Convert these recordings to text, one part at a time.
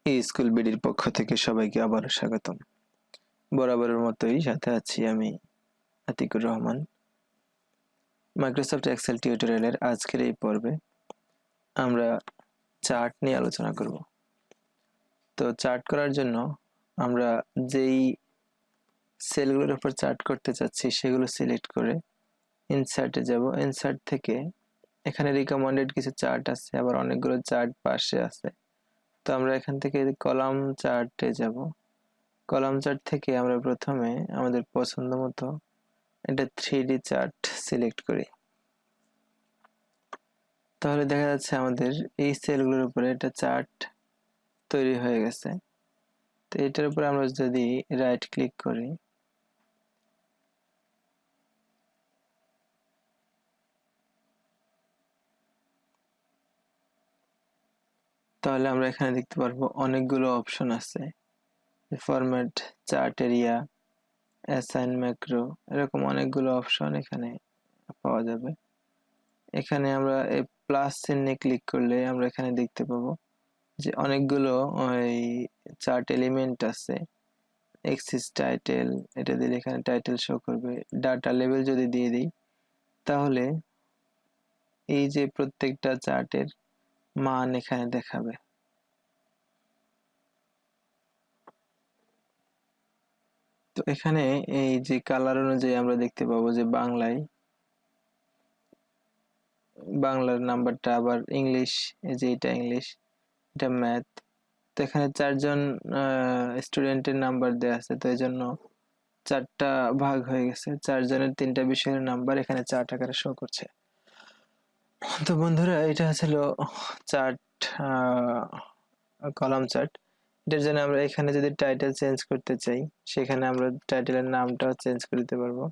এই স্কুল বিডির পক্ষ থেকে সবাইকে আবারও স্বাগতম। বরাবরের মতোই সাথে আছি আমি আতিকুর রহমান। মাইক্রোসফট এক্সেল টিউটোরিয়ালের আজকের এই পর্বে আমরা চার্ট নিয়ে আলোচনা করব। তো চার্ট করার জন্য আমরা যেই সেলগুলোর উপর চার্ট করতে চাচ্ছি সেগুলো সিলেক্ট করে ইনসার্টে যাব। ইনসার্ট থেকে এখানে রিকমেন্ডেড কিছু চার্ট আছে, আবার অনেকগুলো চার্ট পাশে আছে। তো আমরা এখান থেকে কলাম চার্টে যাব। কলাম চার্ট থেকে আমরা প্রথমে আমাদের পছন্দ মতো এটা 3D চার্ট সিলেক্ট করি। তাহলে দেখা যাচ্ছে আমাদের এই সেলগুলোর উপরে একটা চার্ট তৈরি হয়ে গেছে। তো এটার উপরে আমরা যদি রাইট ক্লিক করি, তাহলে আমরা এখানে দেখতে পারবো অনেকগুলো অপশন আছে। Format, chart area, assign macro, এরকম অনেকগুলো অপশন এখানে পাওয়া যাবে। এখানে আমরা এই প্লাস চিহ্নে ক্লিক করলে আমরা এখানে দেখতে পাবো যে অনেকগুলো ওই চার্ট এলিমেন্ট আছে। এক্সিস টাইটেল, এটা দিলে এখানে টাইটেল শো করবে। ডাটা লেভেল যদি দিয়ে দিই তাহলে এই যে প্রত্যেকটা চার্টের মান এখানে দেখাবে। তো এখানে এই যে কালার অনুযায়ী আমরা দেখতে পাবো যে বাংলার নাম্বারটা, আবার ইংলিশ, এই যে এটা ইংলিশ, এটা ম্যাথ। তো এখানে 4 জন স্টুডেন্টের নাম্বার দেওয়া আছে, তো এই জন্য 4টা ভাগ হয়ে গেছে। 4 জনের 3টা বিষয়ের নাম্বার এখানে চার্ট আকারে শো করছে। তো বন্ধুরা, এটা ছিল চার্ট, কলাম চার্ট। এটার জন্য আমরা এখানে যদি টাইটেল চেঞ্জ করতে চাই, সেখানে আমরা টাইটেলের নামটাও চেঞ্জ করে দিতে পারবো।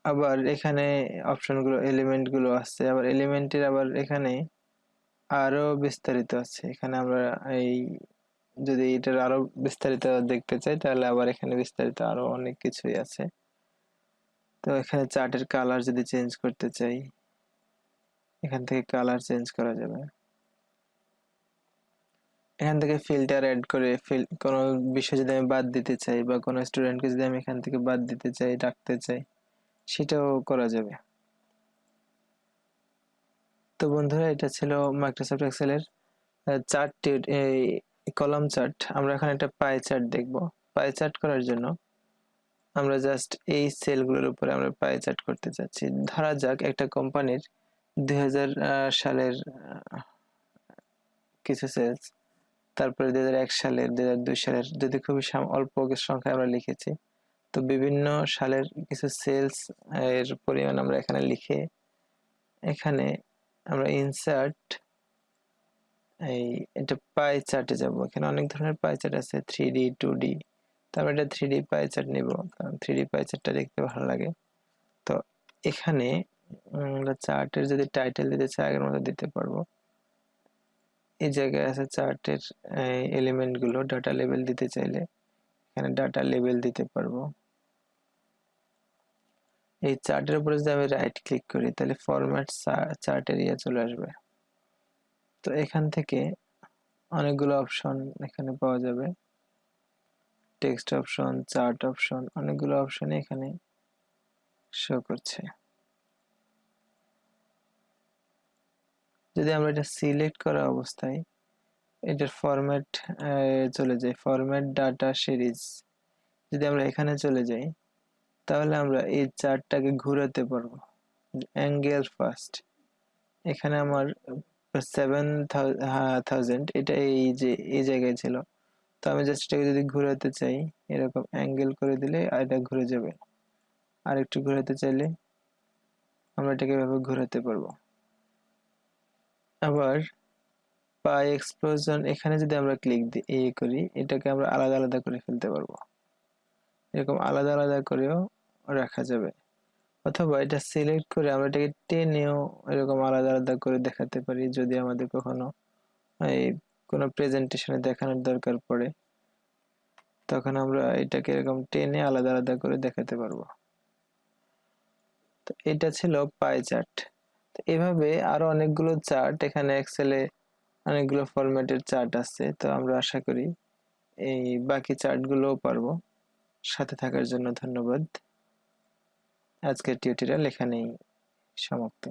আবার এখানে অপশনগুলো, এলিমেন্টগুলো আছে, আবার এলিমেন্টের আবার এখানে আরো বিস্তারিত আছে। এখানে আমরা এই যদি এটার আরো বিস্তারিত দেখতে চাই তাহলে আবার এখানে বিস্তারিত আরো অনেক কিছুই আছে। তো এখানে চার্টের কালার যদি চেঞ্জ করতে চাই, এখান থেকে কালার চেঞ্জ করা যাবে। এখান থেকে ফিল্টার অ্যাড করে কোনো বিষয় যদি আমি বাদ দিতে চাই, বা কোনো স্টুডেন্টকে যদি আমি এখান থেকে বাদ দিতে চাই, রাখতে চাই, সেটাও করা যাবে। তো বন্ধুরা, এটা ছিল মাইক্রোসফট এক্সেলের চার্ট, কলাম চার্ট। আমরা এখন একটা পাই চার্ট দেখব। পাই চার্ট করার জন্য আমরা জাস্ট এই সেলগুলোর উপরে আমরা পাই চার্ট করতে চাচ্ছি। ধরা যাক একটা কোম্পানির 2000 সালের কিছু সেলস, তারপরে 2001 সালের, 2002 সালের, যদি খুবই অল্প সংখ্যা আমরা লিখেছি, তো বিভিন্ন সালের কিছু সেলস এর পরিমাণ আমরা এখানে লিখে এখানে আমরা ইনসার্ট, এটা পাই চার্টে যাব। এখানে অনেক ধরনের পাই চার্ট আছে, 3D, 2D। তারপর এটা 3D পাই চার্ট নিব, কারণ 3D পাই চার্টটা দেখতে ভালো লাগে। তো এখানে আমরা চার্টের যদি টাইটেল দিতে চাই আগের মতো দিতে পারবো। এই জায়গায় আছে চার্টের এলিমেন্ট গুলো। ডাটা লেভেল দিতে চাইলে এখানে ডাটা লেভেল দিতে পারবো। এই চার্টের উপরে যদি আমি রাইট ক্লিক করি তাহলে ফরম্যাট চার্ট এরিয়া চলে আসবে। তো এখান থেকে অনেকগুলো অপশন এখানে পাওয়া যাবে। টেক্সট অপশন, চার্ট অপশন, অনেকগুলো অপশন এখানে শো করছে। যদি আমরা এটা সিলেক্ট করা অবস্থায় এটার ফরম্যাট চলে যাই, ফরম্যাট ডাটা সিরিজ, যদি আমরা এখানে চলে যাই তাহলে আমরা এই চার্টটাকে ঘোরাতে পারবো। অ্যাঙ্গেল ফার্স্ট, এখানে আমার 7000 এটা এই যে এই জায়গায় ছিল। তো আমি জাস্ট এটাকে যদি ঘোরাতে চাই, এরকম অ্যাঙ্গেল করে দিলে এটা ঘুরে যাবে। আর একটু ঘোরাতে চাইলে আমরা এটাকে এভাবে ঘোরাতে পারবো। আবার পাই এক্সপ্লোশন, এখানে যদি আমরা ক্লিক দিয়ে করি, এটাকে আমরা আলাদা আলাদা করে ফেলতে পারবো। এরকম আলাদা আলাদা করেও রাখা যাবে। অথবা এটা সিলেক্ট করে আমরা এটাকে টেনেও এরকম আলাদা আলাদা করে দেখাতে পারি, যদি আমাদের কখনো এই কোনো প্রেজেন্টেশনে দেখানোর দরকার পড়ে, তখন আমরা এটাকে এরকম টেনে আলাদা আলাদা করে দেখাতে পারবো। তো এটা ছিল পাই চার্ট। তো এভাবে আরো অনেকগুলো চার্ট এখানে এক্সেলে অনেকগুলো ফরম্যাটের চার্ট আছে, তো আমরা আশা করি এই বাকি চার্টগুলোও পারবো। সাথে থাকার জন্য ধন্যবাদ। আজকের টিউটোরিয়াল এখানেই সমাপ্ত।